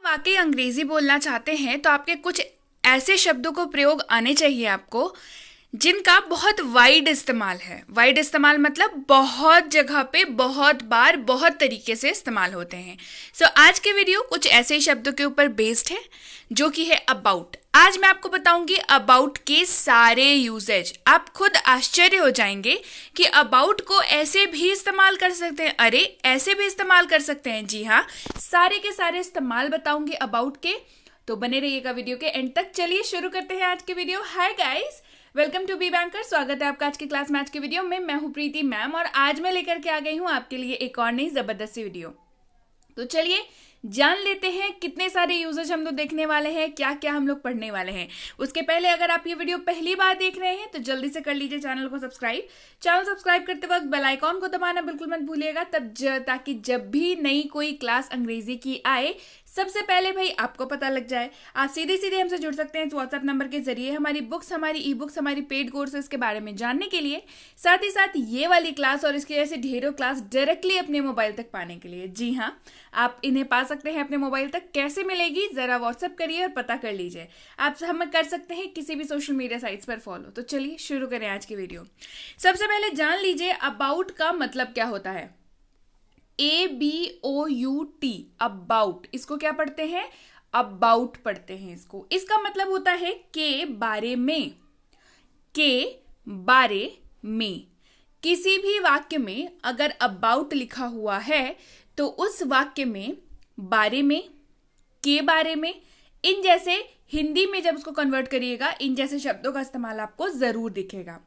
वाकई अंग्रेजी बोलना चाहते हैं तो आपके कुछ ऐसे शब्दों को प्रयोग आने चाहिए आपको जिनका बहुत वाइड इस्तेमाल है। वाइड इस्तेमाल मतलब बहुत जगह पे बहुत बार बहुत तरीके से इस्तेमाल होते हैं। आज के वीडियो कुछ ऐसे ही शब्दों के ऊपर बेस्ड है जो कि है अबाउट। आज मैं आपको बताऊंगी अबाउट के सारे यूजेज। आप खुद आश्चर्य हो जाएंगे कि अबाउट को ऐसे भी इस्तेमाल कर सकते हैं, अरे ऐसे भी इस्तेमाल कर सकते हैं। जी हाँ, सारे के सारे इस्तेमाल बताऊंगी अबाउट के, तो बने रहिएगा वीडियो के एंड तक। चलिए शुरू करते हैं आज के video. Hi guys, welcome to B banker. स्वागत है आपका आज की क्लास में। आज के वीडियो में मैं हूं प्रीति मैम और आज मैं लेकर के आ गई हूं आपके लिए एक और नई जबरदस्त सी वीडियो। तो चलिए जान लेते हैं कितने सारे यूजेज हम लोग देखने वाले हैं, क्या क्या हम लोग पढ़ने वाले हैं। उसके पहले अगर आप ये वीडियो पहली बार देख रहे हैं तो जल्दी से कर लीजिए चैनल को सब्सक्राइब। चैनल सब्सक्राइब करते वक्त बेल आइकॉन को दबाना बिल्कुल मत भूलिएगा, ताकि जब भी नई कोई क्लास अंग्रेजी की आए सबसे पहले भाई आपको पता लग जाए। आप सीधे सीधे हमसे जुड़ सकते हैं व्हाट्सएप नंबर के जरिए हमारी बुक्स, हमारी ई बुक्स, हमारी पेड कोर्सेज के बारे में जानने के लिए, साथ ही साथ ये वाली क्लास और इसके जैसे ढेरों क्लास डायरेक्टली अपने मोबाइल तक पाने के लिए। जी हाँ, आप इन्हें पा सकते हैं अपने मोबाइल तक। कैसे मिलेगी जरा व्हाट्सएप करिए और पता कर लीजिए। आप हमें कर सकते हैं किसी भी सोशल मीडिया साइट्स पर फॉलो। तो चलिए शुरू करें आज की वीडियो। सबसे पहले जान लीजिए अबाउट का मतलब क्या होता है। ABOUT, अबाउट, इसको क्या पढ़ते हैं? अबाउट पढ़ते हैं इसको। इसका मतलब होता है के बारे में। के बारे में किसी भी वाक्य में अगर अबाउट लिखा हुआ है तो उस वाक्य में बारे में, के बारे में, इन जैसे हिंदी में जब उसको कन्वर्ट करिएगा इन जैसे शब्दों का इस्तेमाल आपको जरूर दिखेगा।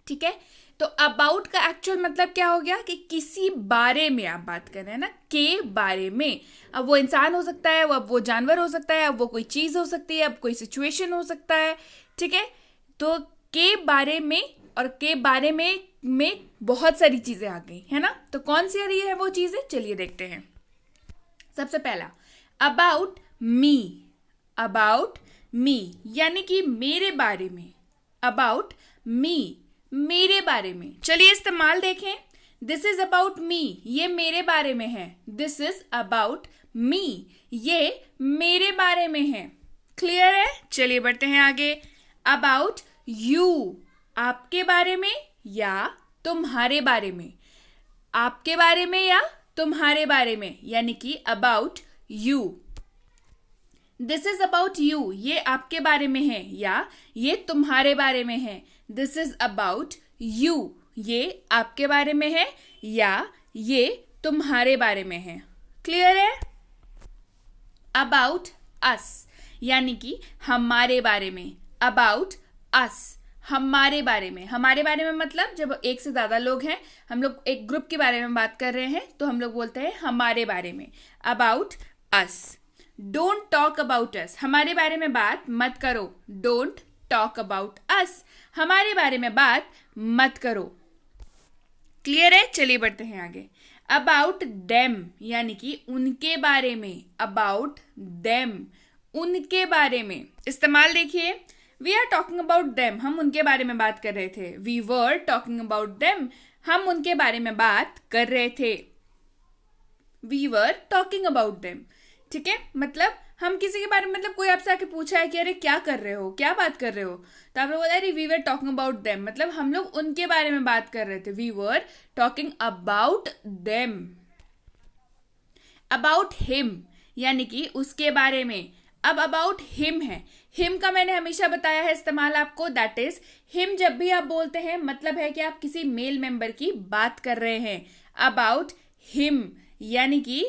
ठीक है, तो अबाउट का एक्चुअल मतलब क्या हो गया कि किसी बारे में आप बात कर रहे हैं ना, के बारे में। अब वो इंसान हो सकता है, अब वो जानवर हो सकता है, अब वो कोई चीज हो सकती है, अब कोई सिचुएशन हो सकता है। ठीक है, तो के बारे में और के बारे में बहुत सारी चीजें आ गई है ना। तो कौन सी आ रही है वो चीजें, चलिए देखते हैं। सबसे पहला अबाउट मी। अबाउट मी यानी कि मेरे बारे में। अबाउट मी, मेरे बारे में। चलिए इस्तेमाल देखें। दिस इज अबाउट मी, ये मेरे बारे में है। दिस इज अबाउट मी, ये मेरे बारे में है। क्लियर है? चलिए बढ़ते हैं आगे। अबाउट यू, आपके बारे में या तुम्हारे बारे में। आपके बारे में या तुम्हारे बारे में, यानी कि about you. This is about you, ये आपके बारे में है या ये तुम्हारे बारे में है। दिस इज अबाउट यू, ये आपके बारे में है या ये तुम्हारे बारे में है। क्लियर है? अबाउट अस यानी कि हमारे बारे में। अबाउट अस, हमारे बारे में। हमारे बारे में मतलब जब एक से ज्यादा लोग हैं, हम लोग एक ग्रुप के बारे में बात कर रहे हैं तो हम लोग बोलते हैं हमारे बारे में। About us. Don't talk about us, हमारे बारे में बात मत करो। डोंट टॉक अबाउट अस, हमारे बारे में बात मत करो। क्लियर है? चलिए बढ़ते हैं आगे। अबाउट देम यानी कि उनके बारे में। अबाउट देम, उनके बारे में। इस्तेमाल देखिए। We are talking about them, हम उनके बारे में बात कर रहे थे। We were talking about them, हम उनके बारे में बात कर रहे थे। We were talking about them. ठीक है, मतलब हम किसी के बारे में, मतलब कोई आपसे आके पूछा है कि अरे क्या कर रहे हो, क्या बात कर रहे हो, तो आप लोग बोला अरे we were talking about them, मतलब हम लोग उनके बारे में बात कर रहे थे। We were talking about them. About him यानी कि उसके बारे में। अब अबाउट हिम है। हिम का मैंने हमेशा बताया है इस्तेमाल आपको, दैट इज हिम जब भी आप बोलते हैं मतलब है कि आप किसी मेल मेंबर की बात कर रहे हैं। अबाउट हिम यानी कि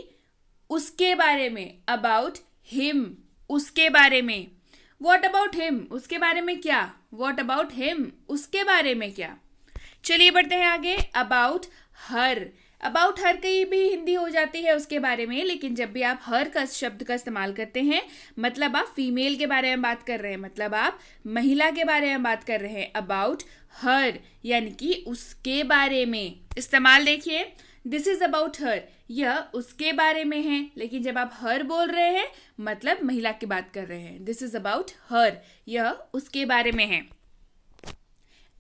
उसके बारे में। अबाउट हिम, उसके बारे में। वॉट अबाउट हिम, उसके बारे में क्या। वॉट अबाउट हिम, उसके बारे में क्या। चलिए बढ़ते हैं आगे। About her. अबाउट हर की भी हिंदी हो जाती है उसके बारे में, लेकिन जब भी आप हर का शब्द का इस्तेमाल करते हैं मतलब आप फीमेल के बारे में बात कर रहे हैं, मतलब आप महिला के बारे में बात कर रहे हैं। अबाउट हर यानी कि उसके बारे में। इस्तेमाल देखिए। दिस इज अबाउट हर, यह उसके बारे में है, लेकिन जब आप हर बोल रहे हैं मतलब महिला की बात कर रहे हैं। दिस इज अबाउट हर, यह उसके बारे में है।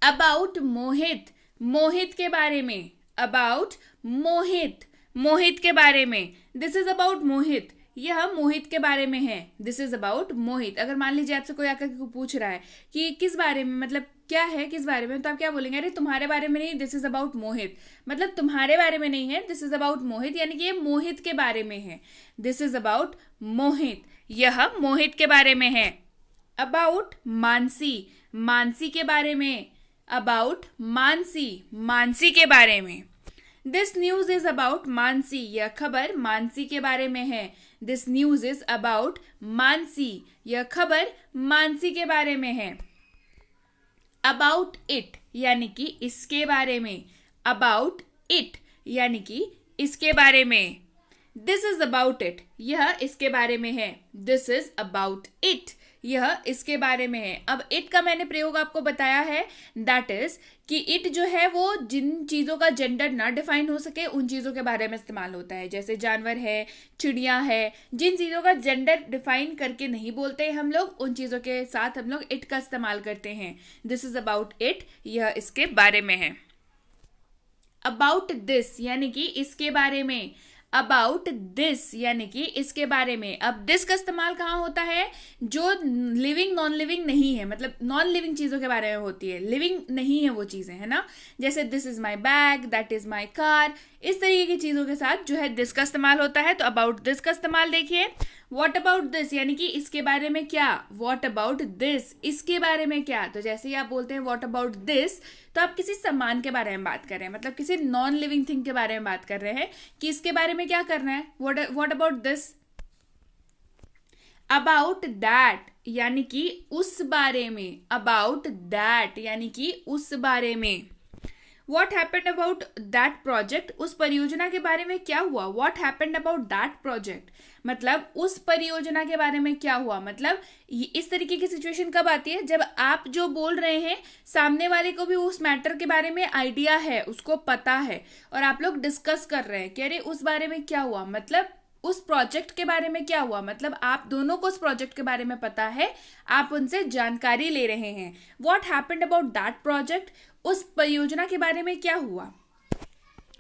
अबाउट मोहित, मोहित के बारे में। अबाउट मोहित, मोहित के बारे में। दिस इज अबाउट मोहित, यह मोहित के बारे में है। दिस इज अबाउट मोहित। अगर मान लीजिए आपसे कोई आकर के पूछ रहा है कि किस बारे में, मतलब क्या है, किस बारे में, तो आप क्या बोलेंगे? अरे तुम्हारे बारे में नहीं, दिस इज अबाउट मोहित। मतलब तुम्हारे बारे में नहीं है, दिस इज अबाउट मोहित, यानी कि ये मोहित के बारे में है। दिस इज अबाउट मोहित, यह मोहित के बारे में है। अबाउट मानसी, मानसी के बारे में। अबाउट मानसी, मानसी के बारे में। This news is about Mansi, यह खबर मानसी के बारे में है। This news is about Mansi, यह खबर मानसी के बारे में है। अबाउट इट, यानी कि इसके बारे में। अबाउट इट, यानी कि इसके बारे में। दिस इज अबाउट इट, यह इसके बारे में है। दिस इज अबाउट इट, यह इसके बारे में है। अब इट का मैंने प्रयोग आपको बताया है, दैट इज कि इट जो है वो जिन चीज़ों का जेंडर ना डिफाइन हो सके उन चीज़ों के बारे में इस्तेमाल होता है। जैसे जानवर है, चिड़िया है, जिन चीज़ों का जेंडर डिफाइन करके नहीं बोलते हम लोग, उन चीज़ों के साथ हम लोग इट का इस्तेमाल करते हैं। दिस इज अबाउट इट, यह इसके बारे में है। अबाउट दिस, यानी कि इसके बारे में। अबाउट दिस, यानी कि इसके बारे में। अब दिस का इस्तेमाल कहाँ होता है? जो लिविंग नॉन लिविंग नहीं है, मतलब नॉन लिविंग चीज़ों के बारे में होती है, लिविंग नहीं है वो चीज़ें, है ना। जैसे this is my bag, that is my car, इस तरीके की चीज़ों के साथ जो है दिस का इस्तेमाल होता है। तो अबाउट दिस का इस्तेमाल देखिए। वॉट अबाउट दिस, यानी कि इसके बारे में क्या। वॉट अबाउट दिस, इसके बारे में क्या। तो जैसे ही आप बोलते हैं वॉट अबाउट दिस, तो आप किसी सामान के बारे में बात कर रहे हैं, मतलब किसी नॉन लिविंग थिंग के बारे में बात कर रहे हैं कि इसके बारे में क्या करना है। What about this. About that, यानी कि उस बारे में। अबाउट दैट, यानी कि उस बारे में। What happened about that project, उस परियोजना के बारे में क्या हुआ। What happened about that project, मतलब उस परियोजना के बारे में क्या हुआ। मतलब इस तरीके की सिचुएशन कब आती है? जब आप जो बोल रहे हैं सामने वाले को भी उस मैटर के बारे में आइडिया है, उसको पता है, और आप लोग डिस्कस कर रहे हैं कि अरे उस बारे में क्या हुआ, मतलब उस प्रोजेक्ट के बारे में क्या हुआ। मतलब आप दोनों को उस प्रोजेक्ट के बारे में पता है, आप उनसे जानकारी ले रहे हैं। What happened about that project, उस परियोजना के बारे में क्या हुआ।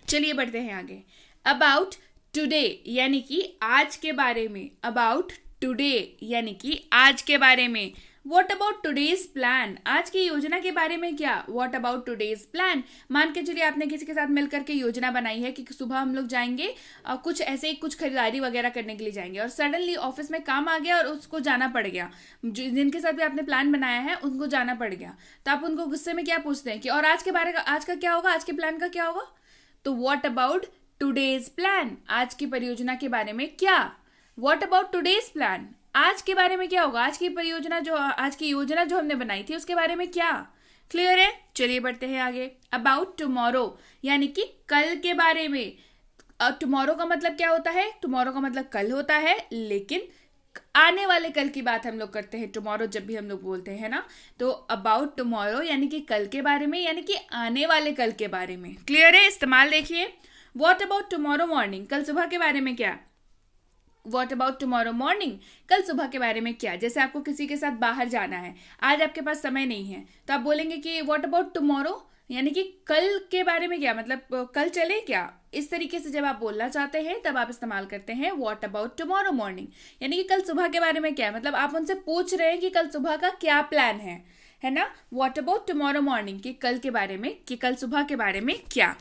चलिए बढ़ते हैं आगे। अबाउट टुडे, यानी कि आज के बारे में। अबाउट टुडे, यानी कि आज के बारे में। वॉट अबाउट टुडेज प्लान, आज की योजना के बारे में क्या। वॉट अबाउट टुडेज प्लान, मान के चलिए आपने किसी के साथ मिलकर के योजना बनाई है कि सुबह हम लोग जाएंगे कुछ ऐसे ही कुछ खरीदारी वगैरह करने के लिए जाएंगे, और सडनली ऑफिस में काम आ गया और उसको जाना पड़ गया। जिनके साथ भी आपने प्लान बनाया है उनको जाना पड़ गया, तो आप उनको गुस्से में क्या पूछते हैं कि और आज के बारे का, आज का क्या होगा, आज के प्लान का क्या होगा। तो वॉट अबाउट टुडेज प्लान, आज की परियोजना के बारे में क्या। वॉट अबाउट टुडेज प्लान, आज के बारे में क्या होगा, आज की परियोजना जो, आज की योजना जो हमने बनाई थी उसके बारे में क्या। क्लियर है? चलिए बढ़ते हैं आगे। अबाउट टुमारो, यानी कि कल के बारे में। टुमारो का मतलब क्या होता है? टुमारो का मतलब कल होता है, लेकिन आने वाले कल की बात हम लोग करते हैं टुमारो जब भी हम लोग बोलते हैं ना। तो अबाउट टुमारो यानी कि कल के बारे में, यानी कि आने वाले कल के बारे में। क्लियर है? इस्तेमाल देखिए। वॉट अबाउट टुमारो मॉर्निंग, कल सुबह के बारे में क्या। वॉट अबाउट टुमारो मॉर्निंग, कल सुबह के बारे में क्या। जैसे आपको किसी के साथ बाहर जाना है, आज आपके पास समय नहीं है, तो आप बोलेंगे कि वॉट अबाउट टुमारो, यानी कि कल के बारे में क्या, मतलब कल चले क्या। इस तरीके से जब आप बोलना चाहते हैं तब आप इस्तेमाल करते हैं वॉट अबाउट टुमारो मॉर्निंग, यानी कि कल सुबह के बारे में क्या। मतलब आप उनसे पूछ रहे हैं कि कल सुबह का क्या प्लान है ना। वॉट अबाउट टुमारो मॉर्निंग, कि कल के बारे में, कि कल सुबह के बारे में क्या।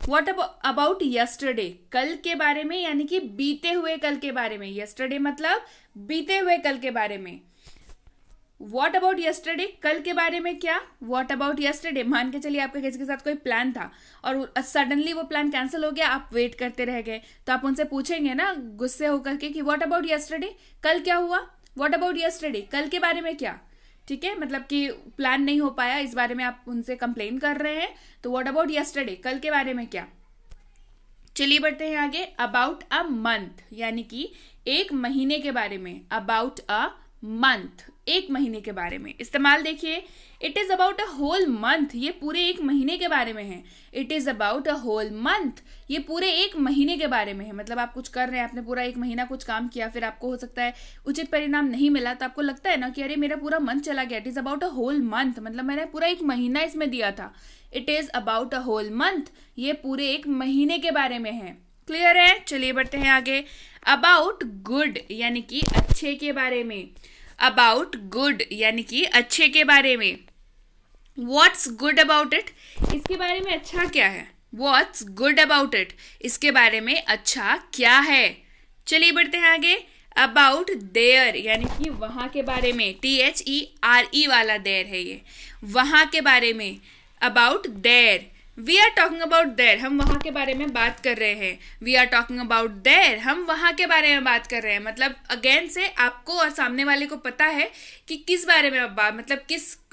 वॉट अबाउट यस्टरडे, कल के बारे में, यानी कि बीते हुए कल के बारे में। यस्टरडे मतलब बीते हुए कल के बारे में। वॉट अबाउट यस्टरडे, कल के बारे में क्या। वॉट अबाउट यस्टरडे, मान के चलिए आपका किसी के साथ कोई प्लान था और सडनली वो प्लान कैंसिल हो गया, आप वेट करते रह गए, तो आप उनसे पूछेंगे ना गुस्से होकर के कि वॉट अबाउट यस्टरडे, कल क्या हुआ। वॉट अबाउट यस्टरडे, कल के बारे में क्या। ठीक है, मतलब कि प्लान नहीं हो पाया, इस बारे में आप उनसे कंप्लेन कर रहे हैं, तो व्हाट अबाउट यस्टरडे, कल के बारे में क्या। चलिए बढ़ते हैं आगे। अबाउट अ मंथ, यानी कि एक महीने के बारे में। अबाउट अ मंथ, एक महीने के बारे में। इस्तेमाल देखिए। It is about a whole month, ये पूरे एक महीने के बारे में है। It is about a whole month, ये पूरे एक महीने के बारे में है। मतलब आप कुछ कर रहे हैं, आपने पूरा एक महीना कुछ काम किया, फिर आपको हो सकता है उचित परिणाम नहीं मिला, तो आपको लगता है ना कि अरे मेरा पूरा मंथ चला गया। It is about a whole month, मतलब मैंने पूरा एक महीना इसमें दिया था। It is about a whole month, ये पूरे एक महीने के बारे में है। क्लियर है? चलिए बढ़ते हैं आगे। अबाउट गुड यानी कि अच्छे के बारे में, अबाउट गुड यानी कि अच्छे के बारे में. व्हाट्स गुड अबाउट इट, इसके बारे में अच्छा क्या है. व्हाट्स गुड अबाउट इट, इसके बारे में अच्छा क्या है. चलिए बढ़ते हैं आगे. अबाउट देयर यानी कि वहां के बारे में, THERE वाला देयर है ये, वहां के बारे में. About there, we are talking about there, हम वहां के बारे में बात कर रहे हैं. We are talking about there, हम वहां के बारे में बात कर रहे हैं. मतलब अगेन से आपको और सामने वाले को पता है कि किस बारे में आप बात,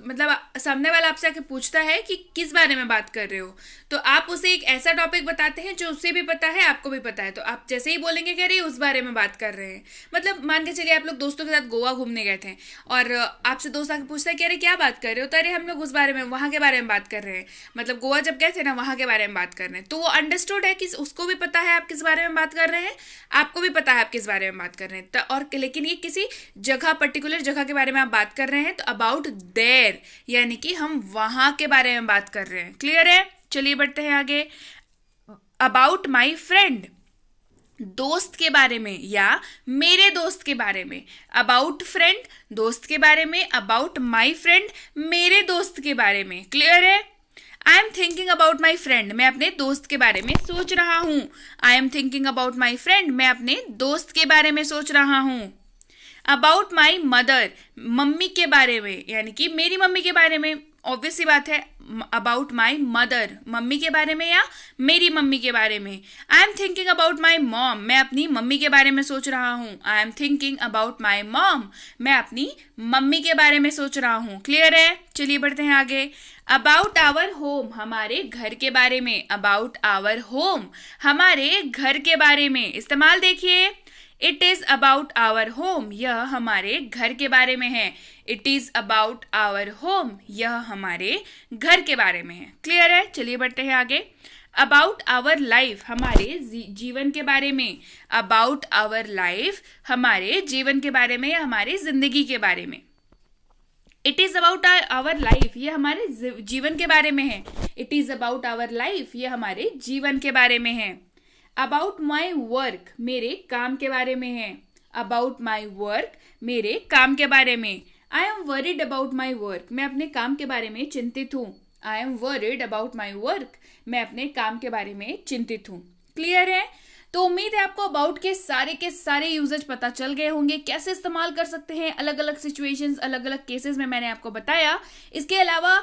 मतलब सामने वाला आपसे आके पूछता है कि किस बारे में बात कर रहे हो, तो आप उसे एक ऐसा टॉपिक बताते हैं जो उसे भी पता है, आपको भी पता है. तो आप जैसे ही बोलेंगे कि अरे उस बारे में बात कर रहे हैं. मतलब मान के चलिए आप लोग दोस्तों के साथ गोवा घूमने गए थे और आपसे दोस्त आके पूछता है कि अरे क्या बात कर रहे हो, तो अरे हम लोग उस बारे में, वहां के बारे में बात कर रहे हैं. मतलब गोवा जब गए थे ना, वहां के बारे में बात कर रहे हैं. तो वो अंडरस्टूड है कि उसको भी पता है आप किस बारे में बात कर रहे हैं, आपको भी पता है आप किस बारे में बात कर रहे हैं. और लेकिन ये किसी जगह, पर्टिकुलर जगह के बारे में आप बात कर रहे हैं, तो अबाउट देयर यानी कि हम वहां के बारे में बात कर रहे हैं. क्लियर है. चलिए बढ़ते हैं आगे. अबाउट माई फ्रेंड, दोस्त के बारे में या मेरे दोस्त के बारे में. अबाउट फ्रेंड, दोस्त के बारे में. अबाउट माई फ्रेंड, मेरे दोस्त के बारे में. क्लियर है. I am thinking about my friend, मैं अपने दोस्त के बारे में सोच रहा हूं. I am thinking about my friend, मैं अपने दोस्त के बारे में सोच रहा हूं. अबाउट माई मदर, मम्मी के बारे में यानी कि मेरी मम्मी के बारे में. ऑब्वियस सी बात है. अबाउट माई मदर, मम्मी के बारे में या मेरी मम्मी के बारे में. I am thinking about my mom, मैं अपनी मम्मी के बारे में सोच रहा हूँ. I am thinking about my mom, मैं अपनी मम्मी के बारे में सोच रहा हूँ. क्लियर है. चलिए बढ़ते हैं आगे. अबाउट आवर होम, हमारे घर के बारे में. अबाउट आवर होम, हमारे घर के बारे में. इस्तेमाल देखिए. It is about our home, यह हमारे घर के बारे में है. It is about our home, यह हमारे घर के बारे में है. क्लियर है. चलिए बढ़ते हैं आगे. अबाउट आवर लाइफ, हमारे जीवन के बारे में. अबाउट आवर लाइफ, हमारे जीवन के बारे में या हमारी जिंदगी के बारे में. It is about our life, ये हमारे जीवन के बारे में है. It is about our life, ये हमारे जीवन के बारे में है. अबाउट माई वर्क, मेरे काम के बारे में है. अबाउट माई वर्क, मेरे काम के बारे में. I am worried about my work, मैं अपने काम के बारे में चिंतित हूँ. I am worried about my work, मैं अपने काम के बारे में चिंतित हूँ. क्लियर है. तो उम्मीद है आपको अबाउट के सारे यूजेज पता चल गए होंगे, कैसे इस्तेमाल कर सकते हैं अलग अलग सिचुएशंस, अलग अलग केसेस में मैंने आपको बताया. इसके अलावा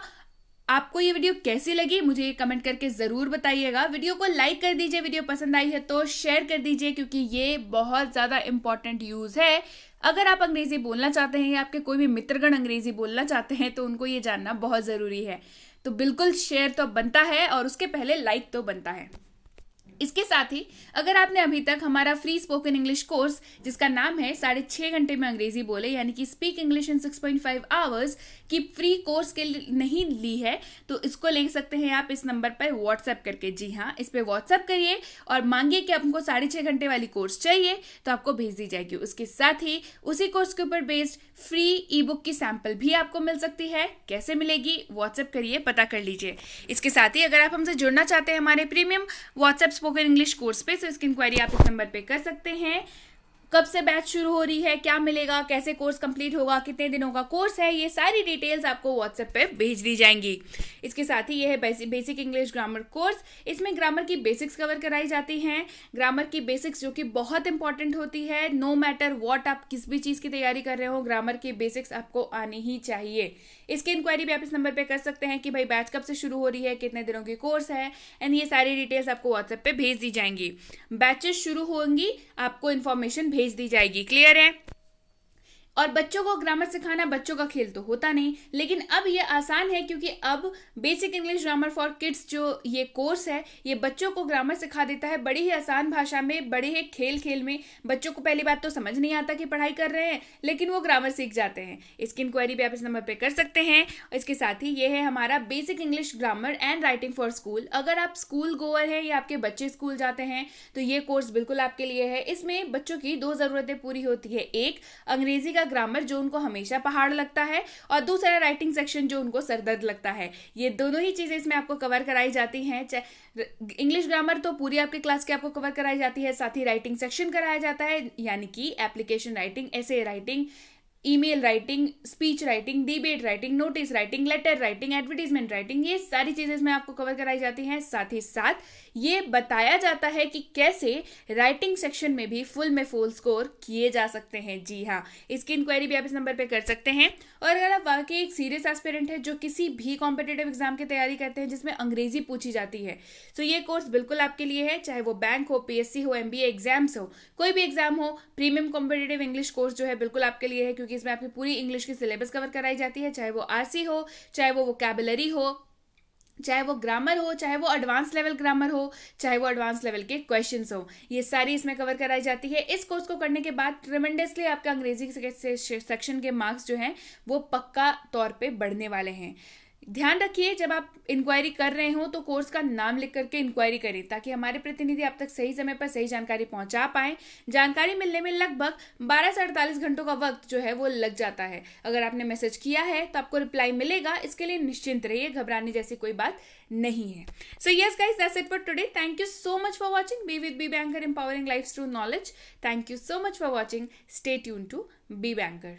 आपको ये वीडियो कैसी लगी मुझे ये कमेंट करके ज़रूर बताइएगा. वीडियो को लाइक कर दीजिए, वीडियो पसंद आई है तो शेयर कर दीजिए, क्योंकि ये बहुत ज़्यादा इंपॉर्टेंट यूज़ है. अगर आप अंग्रेज़ी बोलना चाहते हैं या आपके कोई भी मित्रगण अंग्रेज़ी बोलना चाहते हैं तो उनको ये जानना बहुत ज़रूरी है. तो बिल्कुल शेयर तो बनता है और उसके पहले लाइक तो बनता है. इसके साथ ही अगर आपने अभी तक हमारा फ्री स्पोकन इंग्लिश कोर्स जिसका नाम है 6.5 घंटे में अंग्रेजी बोले यानी कि स्पीक इंग्लिश इन 6.5 आवर्स की फ्री कोर्स के नहीं ली है तो इसको ले सकते हैं आप इस नंबर पर व्हाट्सएप करके. जी हाँ, इस पर व्हाट्सएप करिए और मांगिए कि आपको 6.5 घंटे वाली कोर्स चाहिए तो आपको भेज दी जाएगी. उसके साथ ही उसी कोर्स के ऊपर बेस्ड फ्री ई बुक की सैंपल भी आपको मिल सकती है. कैसे मिलेगी व्हाट्सएप करिए, पता कर लीजिए. इसके साथ ही अगर आप हमसे जुड़ना चाहते हैं हमारे premium WhatsApp spoken English course पे तो इसकी इंक्वायरी आप इस नंबर पे कर सकते हैं. कब से बैच शुरू हो रही है, क्या मिलेगा, कैसे कोर्स कंप्लीट होगा, कितने दिनों का कोर्स है, ये सारी डिटेल्स आपको व्हाट्सएप पे भेज दी जाएंगी. इसके साथ ही ये है बेसिक इंग्लिश ग्रामर कोर्स. इसमें ग्रामर की बेसिक्स कवर कराई जाती हैं. ग्रामर की बेसिक्स जो कि बहुत इंपॉर्टेंट होती है. नो मैटर व्हाट आप किस भी चीज़ की तैयारी कर रहे हो, ग्रामर की बेसिक्स आपको आनी ही चाहिए. इसकी इंक्वायरी भी आप इस नंबर पर कर सकते हैं कि भाई बैच कब से शुरू हो रही है, कितने दिनों की कोर्स है, एंड ये सारी डिटेल्स आपको व्हाट्सएप पे भेज दी जाएंगी. बैचेस शुरू होंगी, आपको इन्फॉर्मेशन भेज दी जाएगी. क्लियर है. और बच्चों को ग्रामर सिखाना बच्चों का खेल तो होता नहीं, लेकिन अब ये आसान है क्योंकि अब basic English grammar for kids जो ये कोर्स है ये बच्चों को ग्रामर सिखा देता है बड़ी ही आसान भाषा में, बड़े ही खेल में. बच्चों को पहली बात तो समझ नहीं आता कि पढ़ाई कर रहे हैं लेकिन वो ग्रामर सीख जाते हैं. इसकी इंक्वायरी भी आप इस नंबर पर कर सकते हैं. इसके साथ ही ये है हमारा basic English grammar and writing for school. अगर आप स्कूल गोअर हैं या आपके बच्चे स्कूल जाते हैं तो ये कोर्स बिल्कुल आपके लिए है. इसमें बच्चों की 2 ज़रूरतें पूरी होती है. एक, अंग्रेजी का ग्रामर जो उनको हमेशा पहाड़ लगता है, और दूसरा राइटिंग सेक्शन जो उनको सरदर्द लगता है। ये दोनों ही चीजें इसमें आपको कवर कराई जाती हैं। इंग्लिश ग्रामर तो पूरी आपके क्लास की आपको कवर कराई जाती है, साथ ही राइटिंग सेक्शन कराया जाता है, यानी कि application writing, essay writing, email writing, speech writing, debate writing, notice writing, letter writing, advertisement writing, ये सारी चीजें इसमें आपको कवर कराई जाती हैं। साथ ही साथ ये बताया जाता है कि कैसे राइटिंग सेक्शन में भी फुल स्कोर किए जा सकते हैं। जी हाँ, इसकी इंक्वायरी भी आप इस नंबर पे कर सकते हैं। और अगर आप वाकई एक सीरियस एस्पिरेंट है जो किसी भी कॉम्पिटेटिव एग्जाम की तैयारी करते हैं जिसमें अंग्रेजी पूछी जाती है, तो ये कोर्स बिल्कुल आपके लिए है। चाहे वो बैंक हो, पीएससी हो, एमबीए एग्जाम्स हो, कोई भी एग्जाम हो, प्रीमियम कॉम्पिटेटिव इंग्लिश कोर्स जो है बिल्कुल आपके लिए है, क्योंकि इसमें आपकी पूरी इंग्लिश की सिलेबस कवर कराई जाती है। चाहे वो आरसी हो, चाहे वो वोकैबुलरी हो, चाहे वो ग्रामर हो, चाहे वो एडवांस लेवल ग्रामर हो, चाहे वो एडवांस लेवल के क्वेश्चंस हो, ये सारी इसमें कवर कराई जाती है। इस कोर्स को करने के बाद ट्रेमेंडसली आपका अंग्रेजी सेक्शन के मार्क्स जो हैं वो पक्का तौर पे बढ़ने वाले हैं। ध्यान रखिए, जब आप इंक्वायरी कर रहे हो तो कोर्स का नाम लिख करके इंक्वायरी करें, ताकि हमारे प्रतिनिधि आप तक सही समय पर सही जानकारी पहुंचा पाए। जानकारी मिलने में लगभग 12 से 48 घंटों का वक्त जो है वो लग जाता है। अगर आपने मैसेज किया है तो आपको रिप्लाई मिलेगा, इसके लिए निश्चिंत रहिए, घबराने जैसी कोई बात नहीं है। So yes guys, that's it for today. Thank you so much for watching be with B banker, empowering life through knowledge. Thank you so much for watching. Stay tune to B banker.